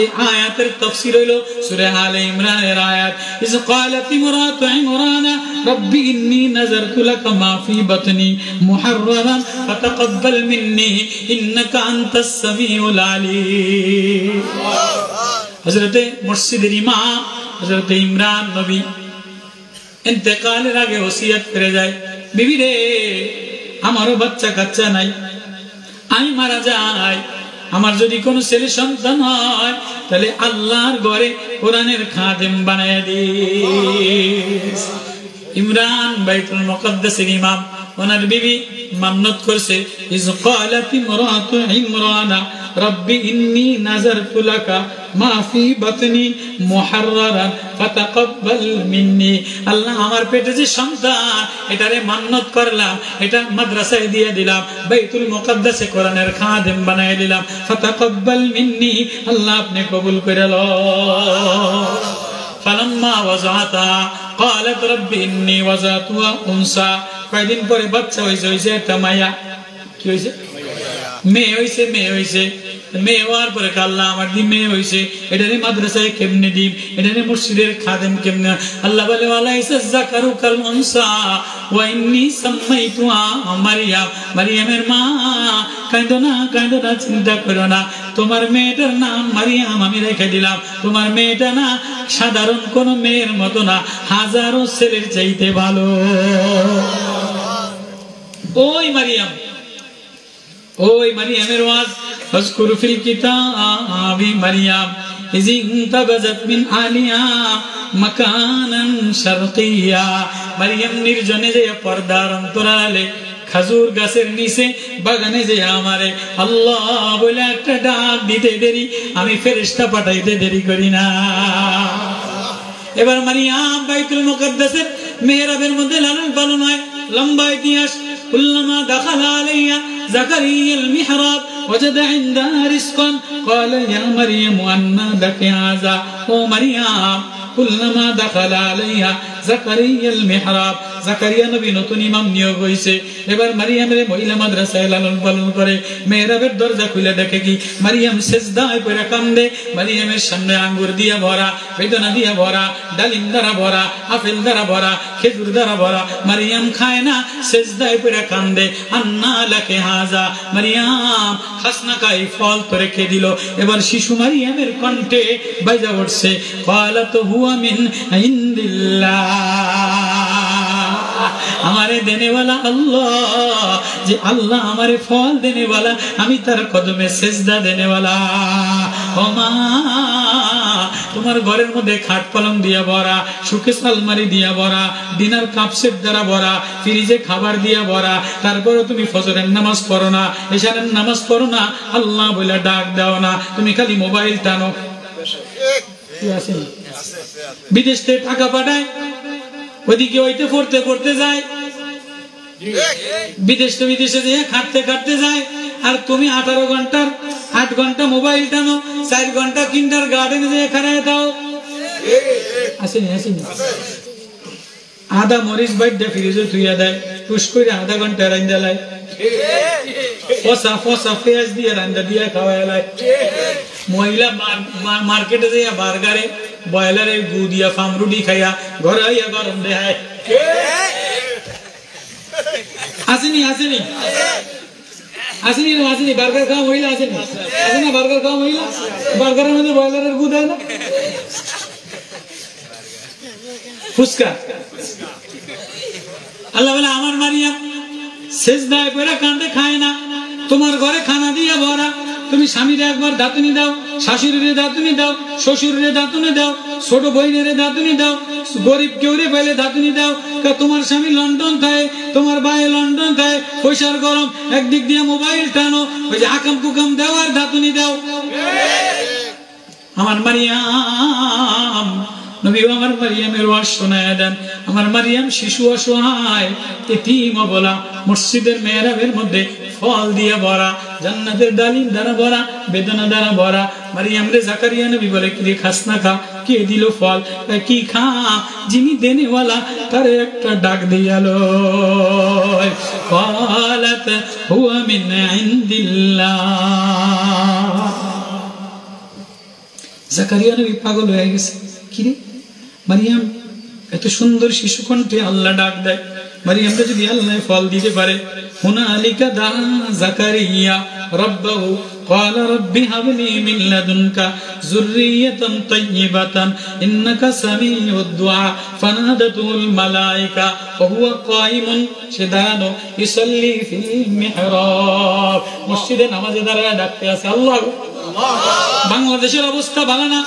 এই আয়াতের তাফসীর হইল সূরা আলে ইমরানের আয়াত। ইজ ক্বালাত ইমরাতু ইমরানা রব্বি ইন্নী নাযারতু লাকা মা ফি বাতনি মুহাররারান ফাতাকাব্বাল মিন্নী ইন্নাকা আনতাস সামিউল আলীম। হযরতে মসজিদের ইমাম হযরতে ইমরান নবী ইন্তেকালের আগে ওসিয়ত করে যায়, বিবি রে, আমারও বাচ্চা কাচ্চা নাই, আমি মারা যাই, আমার যদি কোনো ছেলে সন্তান হয় তাহলে আল্লাহর ঘরে কোরআনের খাদেম বানায় দিস। ইমরান বাইতুল মুকাদ্দাসের ইমাম, ওনার বিবি মান্নত করছে, ইজ ক্বালাত ইমরাতু ইমরানা রব্বি ইন্নী নাযারতু লাকা মা ফি বাতনি মুহাররারান ফাতাকাব্বাল মিন্নি। আল্লাহ আমার পেটে যে সন্তান এটারে মান্নত করলাম, এটা মাদ্রাসায় দিয়ে দিলাম, বাইতুল মুকাদ্দাসে কোরআনের খাদেম বানায় দিলাম, ফাতাকাব্বাল মিন্নি, আল্লাহ আপনি কবুল করে লও। ফালাম্মা ওয়াযাতা ক্বালাত রব্বি ইন্নী ওয়াযাতুহা উনসা। কয়েকদিন পরে বাচ্চা হইছে একটা মায়া। কি হইছে? মেয়ে হইছে। মেয়ে হওয়ার পরে আল্লাহ আমার দি মেয়ে হইছে, এটারে মাদ্রাসায় কেমনে দিম, এটারে মসজিদের খাদেম কেমনে? আল্লাহ বলে ওয়ালাইসা যাকারু কাল উনসা ওয়া ইন্নী সাম্মাইতুহা মারইয়াম। মারইয়ামের মা কাঁদো না, চিন্তা করো না, তোমার মেয়েটার নাম মারিয়াম আমি রেখে দিলাম। তোমার মেয়েটা না সাধারণ কোন মেয়ের মতো না, হাজারো ছেলের চাইতে ভালো। ওই মারিয়ামের ওয়াজ ফাজকুর ফিল কিতাবি মারিয়াম ইয ইনতাবাযাত মিন আলিহা মাকানান শারকিয়া। মারিয়াম নির্জনে যে পর্দার অন্তরালে খাজুর গাছের নিচে বাগানে যে আমারে আল্লাহ বলে একটা ডাক দিতে দেরি, আমি ফেরেশতা পাঠাইতে দেরি করি না। এবার মারিয়াম বাইতুল মুকাদ্দাসের মেহরাবের মধ্যে লালন পালন হয়, লম্বা ইতিহাস। কুল্লামা দাখালা আলাইহা যাকারিয়াল মিহরাব ওয়াজাদা ইনদাহা রিজকান ক্বালা ইয়া মারইয়াম আন্না লাকি হাযা। ও মারইয়াম, কুল্লামা দাখালা আলাইহা যাকারিয়াল মিহরাব, যাকারিয়া নবী নতুন ইমাম নিয়োগ হইছে। এবার মারিয়ামের মহিলা মাদ্রাসায় লালন পালন করে। মেহরাবের দরজা খুলে দেখে কি মারিয়াম সেজদায় পড়ে কান্দে। মারিয়ামের সামনে আঙ্গুর দিয়া ভরা, বেদনা দিয়া ভরা, ডালিম দ্বারা ভরা, আপেল দ্বারা ভরা, খেজুর দ্বারা ভরা। মারিয়াম খায় না, সেজদায় পড়ে কান্দে। আন্না লাকি হাযা, মারিয়াম খাসনা খাই ফল তো রেখে দিল। এবার শিশু মারিয়ামের কণ্ঠে বাইজা উঠছে ক্বালাত হুয়া মিন ইনদিল্লাহ। हमारे देने वाला अल्लाह, जे अल्लाह हमारे फल देने वाला, আমি তার কদমে সেজদা দেনে वाला। ও মা, তোমার ঘরের মধ্যে খাট পালং দিয়া ভরা, শোকেস আলমারি দিয়া ভরা, ডিনার কাপ সেট দ্বারা ভরা, ফ্রিজে খাবার দিয়া ভরা, তারপরে তুমি ফজরের নামাজ পড়ো না, এশারের নামাজ পড়ো না, আল্লাহ বলে ডাক দাও না, তুমি খালি মোবাইল টানো। বিদেশ থেকে টাকা পাঠায়, ওদিকে ওইতে পড়তে যায়, বিদেশে যেয়ে খাটতে যায়, আর তুমি 8 ঘন্টা মোবাইল টানো, 4 ঘন্টা কিন্ডার গার্ডেনে যেয়ে খাড়ায় দাও। আসেনি আদা মরিচ বাইডা ফ্রিজে থুইয়া দেয়, টুস করে আধা ঘন্টা রান্দা লাই, ফসা পেঁয়াজ দিয়ে রান্দা দিয়ে খাওয়ায় লাই। মহিলা মার্কেটে যেয়ে বার্গারে বয়লারে গু দিয়া ফামরুডি খাইয়া ঘরে আইয়া গরম দেয়। আসেনি বার্গার খাওয়া মহিলা আসে না বার্গার খাওয়া মহিলা, বার্গারের মধ্যে বয়লারের গু দেয় না, ফুচকা। আল্লাহ বলে আমার মারিয়াম সেজদায় পড়ে কাঁদে, খায় না, তোমার ঘরে খানা দিয়ে ভরা, তুমি স্বামীরে একবার দাতুনি দাও, শাশুড়িরে দাতুনি দাও, শ্বশুরে দাতুনি দাও, ছোট বইনের দাতুনি দাও, গরিব কেউরে পেলে দাতুনি দাও। তোমার স্বামী লন্ডন থাকে, তোমার ভাই লন্ডন থাকে, পয়সার গরম, একদিক দিয়ে মোবাইল টানো, ওই যে আকাম কুকাম দেওয়ার দাতুনি দাও। আমার মারিয়াম নবী আমার মারিয়ামের ওয়াজ শোনায় দেন। আমার মারিয়াম শিশু অসহায়, এতিম অবলা, মসজিদের মেহরাবের মধ্যে ফল দিয়ে ভরা, জান্নাতের ডালিম দ্বারা ভরা, বেদনা দ্বারা ভরা। মারিয়াম রে যাকারিয়া নবী বলে কি রে খাস না খা, কে দিল ফল, কি খা, যিনি দেনেওয়ালা তারে একটা ডাক দিয়ালো, ক্বালাত হুয়া মিন ইনদিল্লাহ। যাকারিয়া নবী পাগল হয়ে গেছে, কি রে মারিয়াম এত সুন্দর শিশু কণ্ঠে আল্লাহ ডাক দেয়, মারিয়ামকে যদি আল্লাহ ফল দিতে পারে। হুনালিকা দা যাকারিয়া রাব্বাহু ক্বালা রাব্বি হাবলি মিন লাদুনকা যুররিয়াতান তাইয়্যিবাতান ইন্নাকা সামিউদ দুআ ফানাদাতুল মালায়েকা ওয়া হুয়া কায়িমুন, সে দাঁড়ানো, ইসাল্লি ফিল মিহরাব, মসজিদে নামাজে দাঁড়ায় ডাকতে আছে আল্লাহ। বাংলাদেশের অবস্থা ভালো না,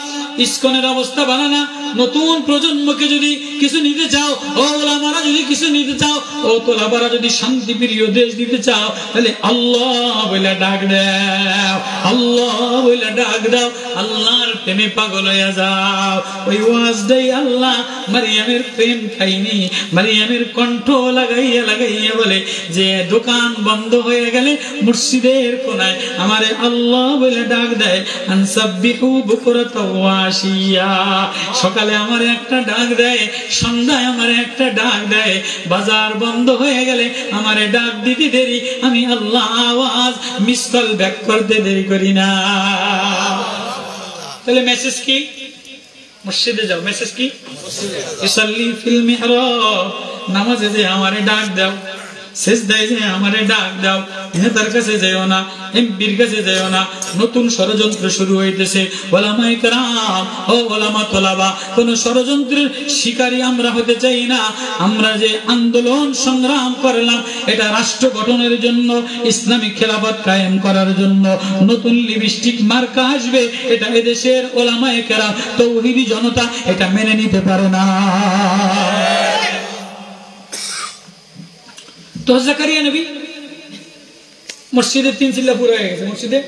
ইসকনের অবস্থা ভালো না। নতুন প্রজন্মকে যদি কিছু নিতে চাও, ও ওলামারা যদি কিছু নিতে চাও, ও তোলাবারা যদি শান্তি প্রিয় দেশ দিতে চাও, তাহলে আল্লাহ বলে ডাক দাও, আল্লাহ বলে ডাক দাও, আল্লাহর প্রেমে পাগল হয়ে যাও। ওই ওয়াজটাই আল্লাহ মারিয়ামের প্রেম খাইনি, মারিয়ামের কণ্ঠ লাগাইয়া লাগাইয়া বলে যে দোকান বন্ধ হয়ে গেলে মসজিদের কোনায় আমারে আল্লাহ বলে ডাক দেয়, আনসাব্বিহু বুকরাতাও ওয়া আশিয়া। সকালে আমারে একটা ডাক দেয়, সন্ধ্যায় আমারে একটা ডাক দেয়, বাজার বন্ধ হয়ে গেলে আমারে ডাক দিতে দেরি, আমি আল্লাহ আওয়াজ মিস কল ব্যাক করতে দেরি করি না। তাহলে মেসেজ কি? মসজিদে যাও। মেসেজ কি? ইসাল্লি ফিল মিহরাব, নামাজে যে আমারে ডাক দাও, সেজদায় যে আমারে ডাক দাও। নেতার কাছে যাইও না, এমপির কাছে যাইও না, নতুন ষড়যন্ত্র শুরু হইতেছে। ওলামায়ে কেরাম, ও ওলামা তোলাবা, কোন ষড়যন্ত্রের শিকারী আমরা হতে চাই না। আমরা যে আন্দোলন সংগ্রাম করলাম, এটা রাষ্ট্র গঠনের জন্য, ইসলামিক খেলাফত কায়েম করার জন্য। নতুন লিপস্টিক মার্কা আসবে, এটা এদেশের ওলামায়ে কেরাম, তৌহিদি জনতা এটা মেনে নিতে পারে না। তো জাকারিয়া নবী মসজিদে 3 চিল্লা পুরো হয়ে গেছে, মসজিদে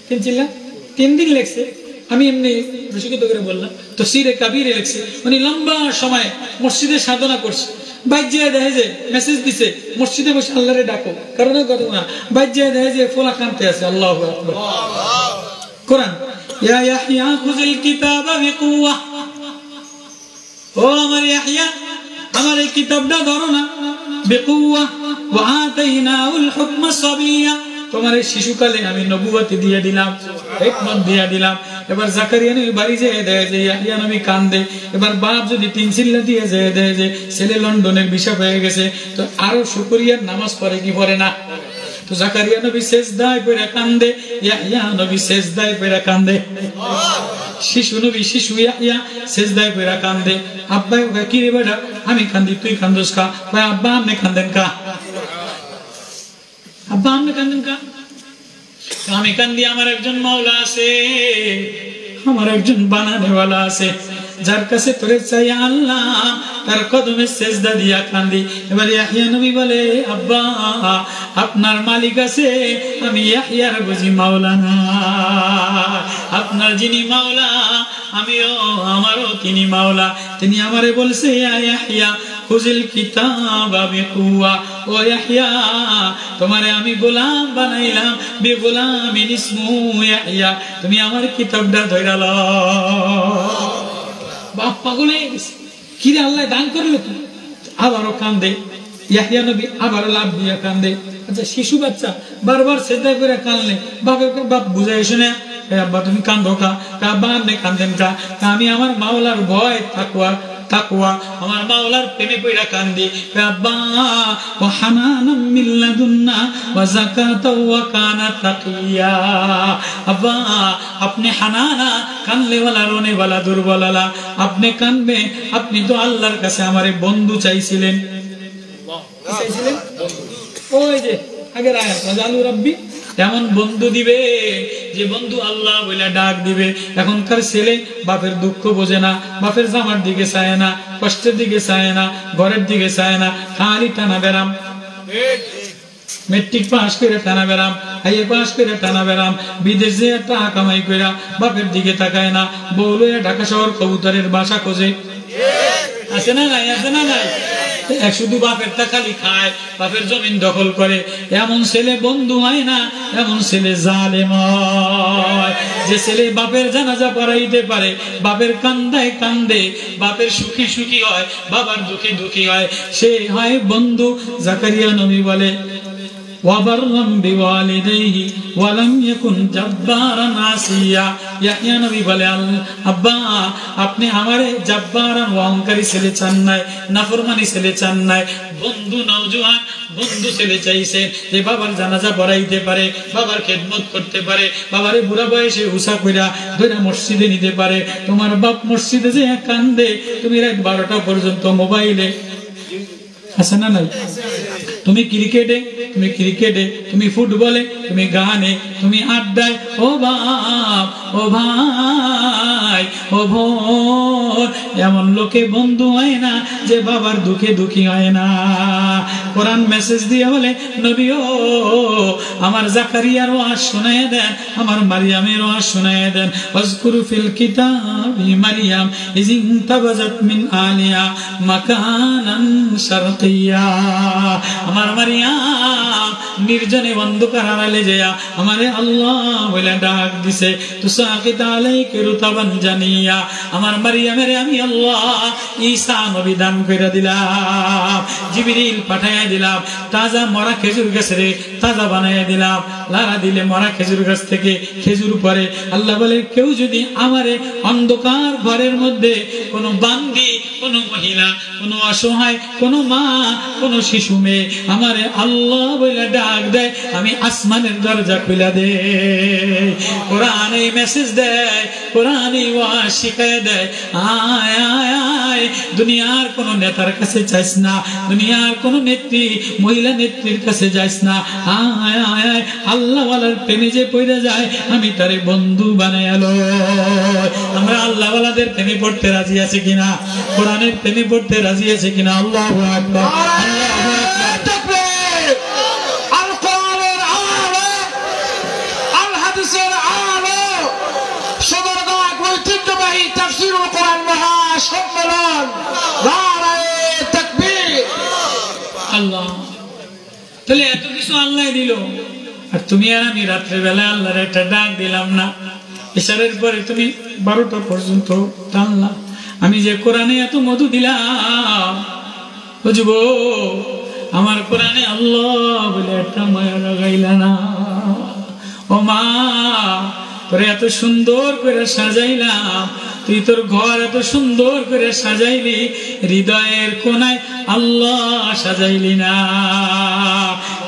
3 চিল্লা 3 দিন লেগছে। আমি এমনি রসিকতা করে বললাম, তো সিরে কাবিরে লেগছে, উনি লম্বা সময় মসজিদে সাধনা করছে। বাইজিয়া দেখে যে মেসেজ দিছে মসজিদে বসে আল্লাহরে ডাকো, কারণ কথা না, বাইজিয়া দেখে যে ফোলা কানতে আছে। আল্লাহু আকবার। কোরআন, ইয়া ইয়াহইয়া খুযিল কিতাবা বিকুওয়া, ও আমার ইয়াহইয়া, আমার এই কিতাবটা ধরো না, বিকুওয়া ওয়া আতাইনাহুল হুকমা সাবিয়্যা, তোমার এই শিশুকালে আমি নবুয়ত দিয়ে দিলাম, হিকমত দিয়ে দিলাম। এবার জাকারিয়া নবী বাড়ি যেয়ে দেয় যে ইয়াহইয়া নবী কান্দে। এবার বাপ যদি 3 চিল্লা দিয়ে যেয়ে দেয় যে ছেলে লন্ডনের ভিসা পেয়ে গেছে, তো আরো শুকরিয়ার নামাজ পড়ে কি পড়ে না? তো জাকারিয়া নবী সেজদায় পড়ে কান্দে, ইয়াহইয়া নবী সেজদায় পড়ে কান্দে। শিশু নবী শিশু ইয়াহইয়া সেজদায় পড়ে কান্দে। আব্বা ওকে কি রে বেটা, আমি কান্দি তুই কান্দোস কা? ভাই আব্বা আপনি কান্দেন কা? আব্বা আপনি কান্দেন কা? আমি কান্দি, আমার একজন মাওলা আছে, আমার একজন বানানেওয়ালা আছে, যার কাছে তোরে চাই আল্লাহ, তার কদমে সেজদা দিয়া কান্দি। এবার ইয়াহইয়া নবী বলে, আব্বা আপনার মালিক আছে, আমি ইয়াহইয়ার বুঝি মাওলা না। আপনার যিনি মাওলা, আমিও আমারও তিনি মাওলা। তিনি আমারে বলছে, ইয়া ইয়াহইয়া খুযিল কিতাবা বিকুওয়া, ও ইয়াহইয়া তোমারে আমি গোলাম বানাইলাম, বিগুলামিন ইসমু ইয়াহইয়া, তুমি আমার কিতাবটা ধইরা লও। বাপ পাগল হয়ে গেছে, কি রে আল্লাহ দান করলো তুমি? আবারও কান্দে ইয়াহইয়া নবী, আবারও লাভ দিয়া কান্দে। আচ্ছা শিশু বাচ্চা বারবার সেজদা করে কানলে বাপ বুঝাই শুনে, আব্বা তুমি কান্দো কা? আব্বা আপনি কান্দেন কা? আমি আমার মাওলার ভয় তাকওয়া আমার মাওলার প্রেমে পড়া কান্দি। আব্বা ওয়া হানানাম মিন লাদুন্না ওয়া যাকাতাও ওয়া কানা তাকিয়া, আব্বা আপনি হানানা, কানলে ওয়ালা রোনে ওয়ালা দুর্বলালা, আপনি কানবে, আপনি তো আল্লাহর কাছে আমারে বন্ধু চাইছিলেন। কি চাইছিলেন? ওই যে আগের আয়াত, ওয়াজালু রাব্বি, এমন বন্ধু দিবে যে বন্ধু আল্লাহ বলে ডাক দিবে। এখনকার ছেলে বাপের দুঃখ বোঝে না, বাপের জামার দিকে চায় না, কষ্টের দিকে চায় না, ঘরের দিকে চায় না, খালি টানা বেরাম। মেট্রিক পাস করে টানা বেরাম, হাইয়ে পাস করে টানা বেরাম, বিদেশ যে টাকা কামাই করে বাপের দিকে তাকায় না, বউ লইয়া ঢাকা শহর কবুতরের বাসা খোঁজে। আছে না নাই? আছে না নাই? শুধু বাপের খালি খায়, বাপের জমিন দখল করে। এমন ছেলে বন্ধু হয় না, এমন ছেলে জালেম হয়। যে ছেলে বাপের জানাজা পড়াইতে পারে, বাপের কান্দায় কান্দে, বাপের সুখে সুখী হয়, বাবার দুঃখে দুঃখী হয়, সে হয় বন্ধু। জাকারিয়া নবী বলে, ওয়াবাররাম বিওয়ালিদাইহি ওয়া লাম ইয়াকুন জাব্বারান আসিয়া। ইয়াহইয়া নবী বলে, আব্বা আপনি আমারে জাব্বারান অহংকারী ছেলে চান নাই, নাফরমানি ছেলে চান নাই, বন্ধু নওজোয়ান বন্ধু ছেলে চাইছেন, যে বাবার জানাজা পড়াইতে পারে, বাবার খেদমত করতে পারে, বাবারে বুড়া বয়সে উষা কইরা ধইরা মসজিদে নিতে পারে। তোমার বাপ মসজিদে যে কান্দে, তুমি রাত 12টা পর্যন্ত মোবাইলে। আছে না নাই? তুমি ক্রিকেটে, তুমি ফুটবলে, তুমি গানে, তুমি আড্ডায়, ও বাপ, ও ভাই, ও বোন, এমন লোকে বন্ধু হয় না যে বাবার দুঃখে দুঃখী হয় না। কোরআন মেসেজ দিয়ে বলে, নবীও আমার জাকারিয়ার ওয়াজ শোনায় দেন, আমার মারিয়ামের ওয়াজ শোনায় দেন। ওয়াজকুরু ফিল কিতাবি মারিয়াম ইয ইনতাবাযাত মিন আলিয়া মাকানান শারকিয়া। আমার মারিয়াম নির্জনে অন্ধকার আড়ালে যেয়া আমারে আল্লাহ বলে ডাক দিছে। তুসাকিত আলাইকা রুতাবান জানিয়া, আমার মারিয়ামের আমি আল্লাহ ঈসা নবী দান করে দিলাম, জিবরিল পাঠাইয়া দিলাম, তাজা মরা খেজুর গাছের তাজা বানাইয়া দিলাম। লারা দিলে মরা খেজুর গাছ থেকে খেজুর পরে। আল্লাহ বলে, কেউ যদি আমারে অন্ধকার ঘরের মধ্যে কোনো বান্দি, কোনো মহিলা, কোনো অসহায়, কোনো মা, কোনো শিশু মেয়ে আমারে আল্লাহ বলে ডাক দেয়, আমি আসমানের দরজা খুলে দেয়। কোরআন এই মেসেজ দেয়, কোরআন এই ওয়াজ শিখায় দেয়, আয় আয় আয়, দুনিয়ার কোন নেতার কাছে যাইস না, দুনিয়ার কোন নেত্রী, মহিলা নেত্রীর কাছে যাইস না, আয় আয় আয়, আল্লাহ ওয়ালার প্রেমে যে পড়ে যায় আমি তারে বন্ধু বানায় আলো। আমরা আল্লাহ ওয়ালাদের প্রেমে পড়তে রাজি আছি কিনা? কোরআনের প্রেমে পড়তে রাজি আছে কিনা? আল্লাহু আকবার, আল্লাহু আকবার। আল কোরআনের আলো, আল হাদিসের আলো, সদরঘাট ঐতিহ্যবাহী তাফসীরুল কোরআন মহাসম্মেলন, নারায়ে তাকবীর। আল্লাহ, তাহলে এত কিছু আল্লাহ দিল, আর তুমি আর আমি রাত্রে বেলায় আল্লাহর একটা ডাক দিলাম না? ইশারের পরে তুমি 12টা পর্যন্ত টানলা। আমি যে কোরআনে এত মধু দিলাম, বুঝবো আমার কোরআনে আল্লাহ বলে একটা মায়া লাগাইলা না। ও মা, তোরে এত সুন্দর করে সাজাইলাম, তুই তোর ঘর এত সুন্দর করে সাজাইলি, হৃদয়ের কোনায় আল্লাহ সাজাইলি না।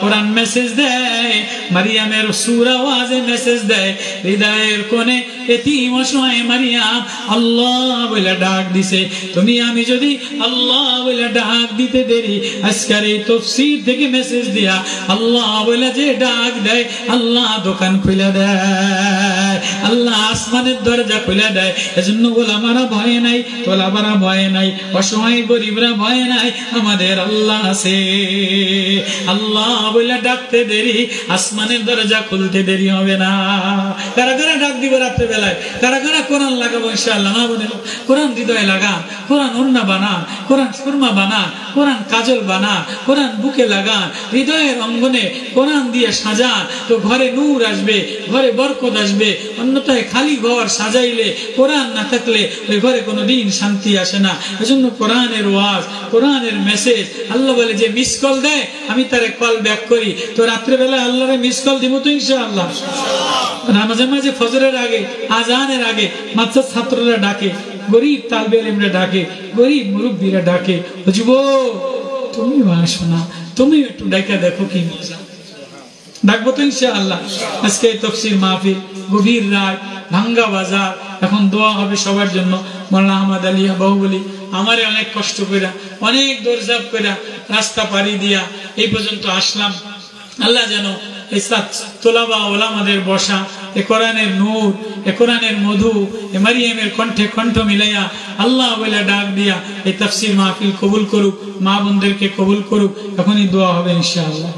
কোরআন মেসেজ দেয়, মারিয়ামের সূরা ওয়াজে মেসেজ দেয়, হৃদয়ের কোণে এতিম অসহায় মারিয়াম আল্লাহ বলে ডাক দিছে। তুমি আমি যদি আল্লাহ বলে ডাক দিতে দেরি, আজকের এই তাফসীর থেকে মেসেজ দিয়া আল্লাহ বলে যে ডাক দেয়, আল্লাহ দোকান খুলে দেয়, আল্লাহ আসমানের দরজা খুলে দেয়। এজন্য গোলামারা ভয় নাই, তোলাবারা ভয় নাই, অসহায় গরিবরা ভয় নাই, আমাদের আল্লাহ আছে। আল্লাহ বলে ডাকতে দেরি, আসমানের দরজা খুলতে দেরি হবে না। কারা কারা ডাক দিব রাত্রে বেলায়? কারা কারা কোরআন লাগাবো ইনশাআল্লাহ? না বলে কোরআন হৃদয়ে লাগা, কোরআন ওড়না বানা, কোরআন সুরমা বানা, কোরআন কাজল বানা, কোরআন বুকে লাগা, হৃদয়ের অঙ্গনে কোরআন দিয়ে সাজা, তো ঘরে নূর আসবে, ঘরে বরকত আসবে। অন্যথায় খালি ঘর সাজাইলে, কোরআন না থাকলে ওই ঘরে কোনোদিন শান্তি আসে না। এজন্য কোরআনের ওয়াজ, কোরআনের মেসেজ, আল্লাহ বলে যে মিস কল দেয় আমি তারে কল ব্যাক করি। তো রাত্রেবেলা আল্লাহরে মিস কল দিব তো ইনশাআল্লাহ। নামাজে মাঝে ফজরের আগে, আজানের আগে মাদ্রাসার ছাত্ররা ডাকে, গরিব তালবে ইলমরা ডাকে, গরিব মুরব্বীরা ডাকে, বুঝবো তুমি আসো না, তুমি একটু ডাকা দেখো কি মজা। ডাকবো তো ইনশাআল্লাহ। আজকে তাফসীর মাহফিল, গভীর রাত, ভাঙ্গা বাজার, এখন দোয়া হবে সবার জন্য। মাওলানা আহমদ আলী বাহুবলী আমারে অনেক কষ্ট কইরা, অনেক দৌড়ঝাঁপ কইরা, রাস্তা পাড়ি দিয়া এই পর্যন্ত আসলাম। আল্লাহ যেন এই তোলাবা ওলামাদের বসা, এ কোরআনের নূর, এ কোরআনের মধু, এ মারিয়ামের কণ্ঠে কণ্ঠ মিলাইয়া আল্লাহ বলে ডাক দিয়া এই তাফসীর মাহফিল কবুল করুক, মা বোনদেরকে কবুল করুক। এখনই দোয়া হবে ইনশাআল্লাহ।